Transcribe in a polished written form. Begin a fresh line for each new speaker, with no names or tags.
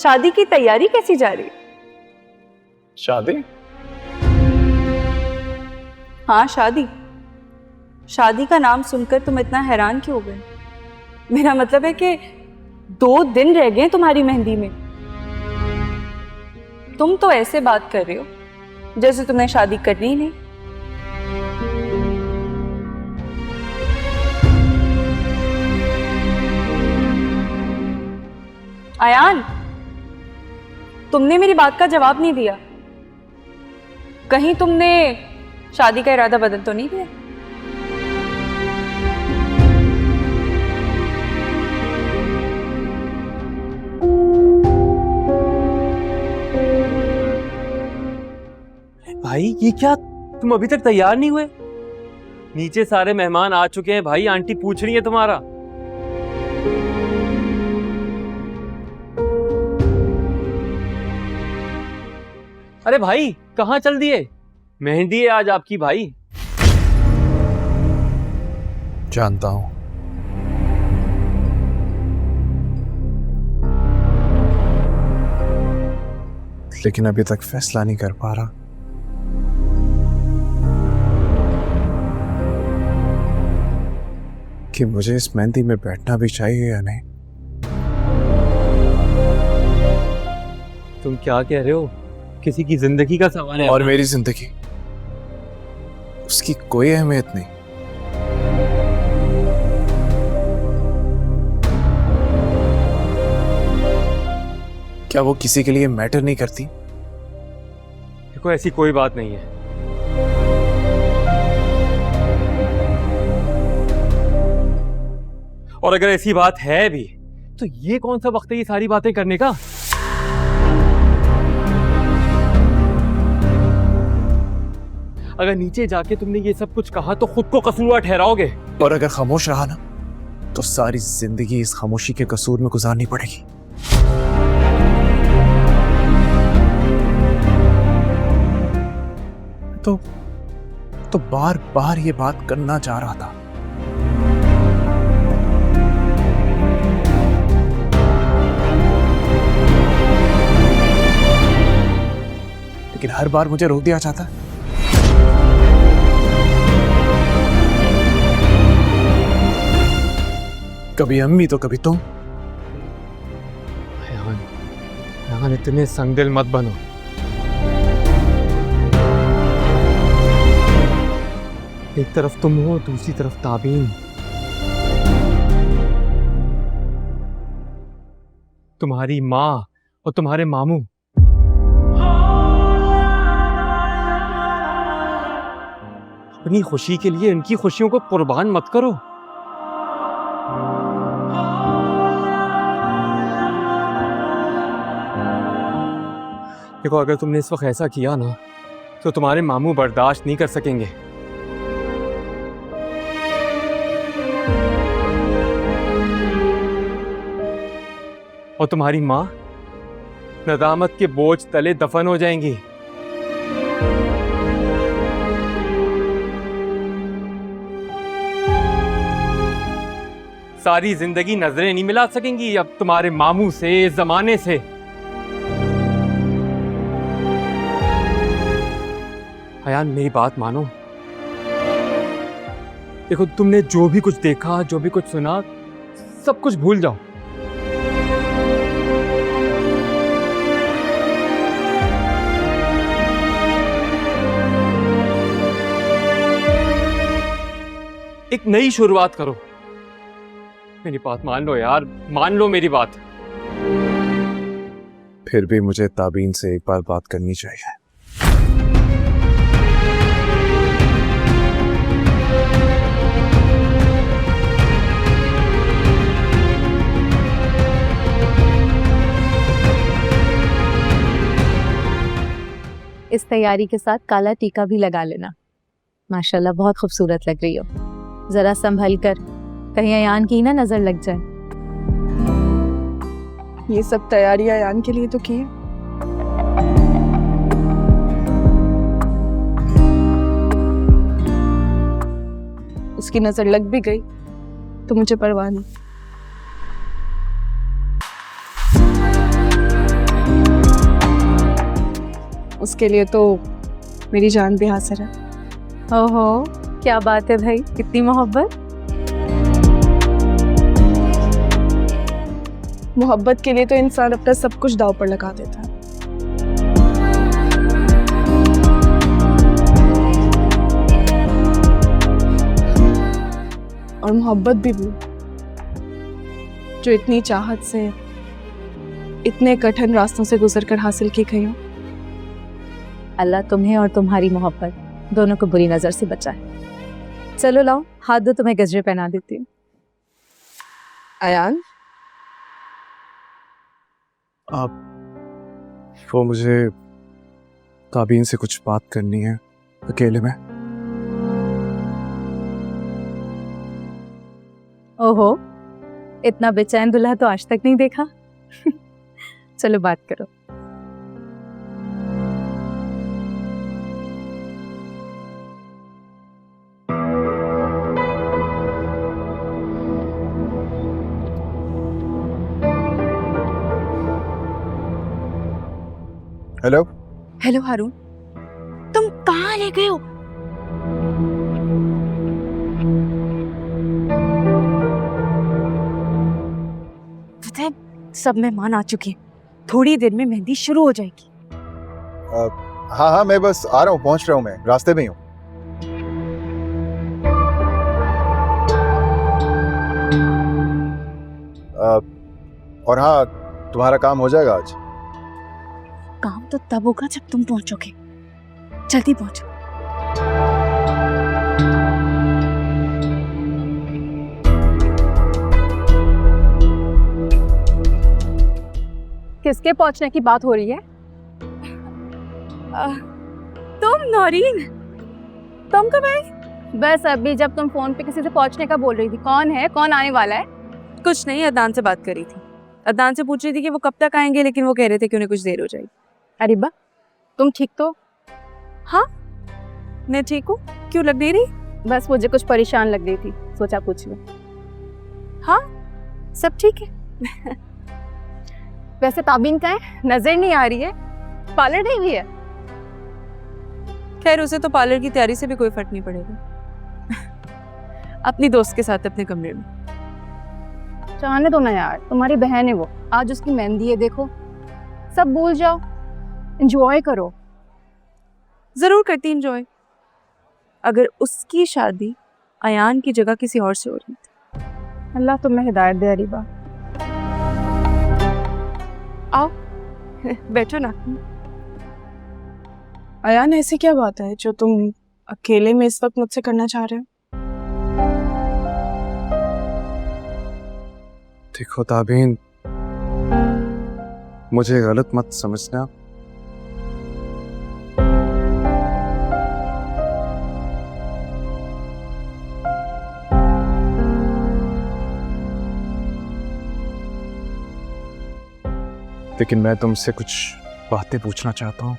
शादी की तैयारी कैसी जा रही है?
शादी?
हाँ शादी। शादी का नाम सुनकर तुम इतना हैरान क्यों हो गए? मेरा मतलब है कि 2 दिन रह गए तुम्हारी मेहंदी में। तुम तो ऐसे बात कर रहे हो जैसे तुम्हें शादी करनी ही नहीं। अयान, तुमने मेरी बात का जवाब नहीं दिया। कहीं तुमने शादी का इरादा बदल तो नहीं दिया?
भाई ये क्या, तुम अभी तक तैयार नहीं हुए? नीचे सारे मेहमान आ चुके हैं भाई, आंटी पूछ रही है तुम्हारा। अरे भाई कहाँ चल दिए? मेहंदी है आज आपकी भाई।
जानता हूं, लेकिन अभी तक फैसला नहीं कर पा रहा। कि मुझे इस मेहंदी में बैठना भी चाहिए या नहीं।
तुम क्या कह रहे हो? किसी की जिंदगी का सवाल है।
और मेरी जिंदगी, उसकी कोई अहमियत नहीं। क्या वो किसी के लिए मैटर नहीं करती?
देखो ऐसी कोई बात नहीं है। और अगर ऐसी बात है भी तो ये कौन सा वक्त है ये सारी बातें करने का? अगर नीचे जाके तुमने ये सब कुछ कहा तो खुद को कसूरवार ठहराओगे।
और अगर खामोश रहा ना तो सारी जिंदगी इस खामोशी के कसूर में गुजारनी पड़ेगी। तो बार बार ये बात करना चाह रहा था, लेकिन हर बार मुझे रोक दिया जाता है। कभी अम्मी तो कभी तुम।
यान इतने संगदिल मत बनो। एक तरफ तुम हो, दूसरी तरफ ताबीन। तुम्हारी माँ और तुम्हारे मामू। अपनी खुशी के लिए इनकी खुशियों को कुर्बान मत करो। देखो अगर तुमने इस वक्त ऐसा किया ना तो तुम्हारे मामू बर्दाश्त नहीं कर सकेंगे। और तुम्हारी माँ नदामत के बोझ तले दफन हो जाएंगी। सारी जिंदगी नजरें नहीं मिला सकेंगी अब तुम्हारे मामू से, जमाने से। अयान मेरी बात मानो। देखो तुमने जो भी कुछ देखा, जो भी कुछ सुना, सब कुछ भूल जाओ। एक नई शुरुआत करो। मेरी बात मान लो यार, मान लो मेरी बात।
फिर भी मुझे ताबीन से एक बार बात करनी चाहिए।
इस तैयारी के साथ काला टीका भी लगा लेना। माशाल्लाह बहुत खूबसूरत लग रही हो। जरा संभल कर, कहीं अयान की ना नजर लग जाए।
ये सब तैयारी अयान के लिए तो की है। उसकी नजर लग भी गई तो मुझे परवाह नहीं।
उसके लिए तो मेरी जान भी हाजिर है।
ओहो, क्या बात है भाई, कितनी मोहब्बत।
मोहब्बत के लिए तो इंसान अपना सब कुछ दांव पर लगा देता है। और मोहब्बत भी वो जो इतनी चाहत से, इतने कठिन रास्तों से गुजरकर हासिल की गई हो।
अल्लाह तुम्हें और तुम्हारी मोहब्बत दोनों को बुरी नजर से बचाए। चलो लाओ हाथ दो, तुम्हें गजरे पहना देती हूँ।
अयान,
आप वो मुझे ताबीन से कुछ बात करनी है अकेले में।
ओहो, इतना बेचैन दुल्हा तो आज तक नहीं देखा। चलो बात करो।
हेलो।
हेलो हारून, तुम कहाँ रह गए हो? पता है, सब मेहमान आ चुके हैं। थोड़ी देर में मेहंदी शुरू हो जाएगी।
हाँ हाँ, मैं बस आ रहा हूँ, पहुँच रहा हूँ, मैं रास्ते में ही हूँ। और हाँ, तुम्हारा काम हो जाएगा आज।
काम तो तब होगा जब तुम पहुंचोगे। जल्दी पहुंचो।
किसके पहुंचने की बात हो रही है?
तुम नौरीन, तुम कब आई?
बस अभी जब तुम फोन पे किसी से पहुंचने का बोल रही थी। कौन है, कौन आने वाला है?
कुछ नहीं, अदनान से बात करी थी। अदनान से पूछ रही थी कि वो कब तक आएंगे, लेकिन वो कह रहे थे कि उन्हें कुछ देर हो जाएगी।
अरीबा, तुम ठीक तो?
हाँ, मैं ठीक हूँ। क्यों लग नहीं रही?
बस मुझे कुछ परेशान लग रही थी, सोचा पूछ लो।
हाँ, सब ठीक है।
वैसे ताबीन का है, नजर नहीं आ रही है। पार्लर नहीं हुई है?
खैर, उसे तो पार्लर की तैयारी से भी कोई फर्क नहीं पड़ेगा। अपनी दोस्त के साथ अपने कमरे में।
चाहने दो ना यार, तुम्हारी बहन है वो। आज उसकी मेहंदी है, देखो। सब भूल जाओ, एंजॉय करो।
जरूर करती एंजॉय, अगर उसकी शादी अयान की जगह किसी और से हो रही थी।
अल्लाह तुम्हें हिदायत दे अरीबा।
आओ, बैठो ना।
अयान, ऐसी क्या बात है जो तुम अकेले में इस वक्त मुझसे करना चाह रहे हो?
देखो ताबीन, मुझे गलत मत समझना। लेकिन मैं तुमसे कुछ बातें पूछना चाहता हूँ।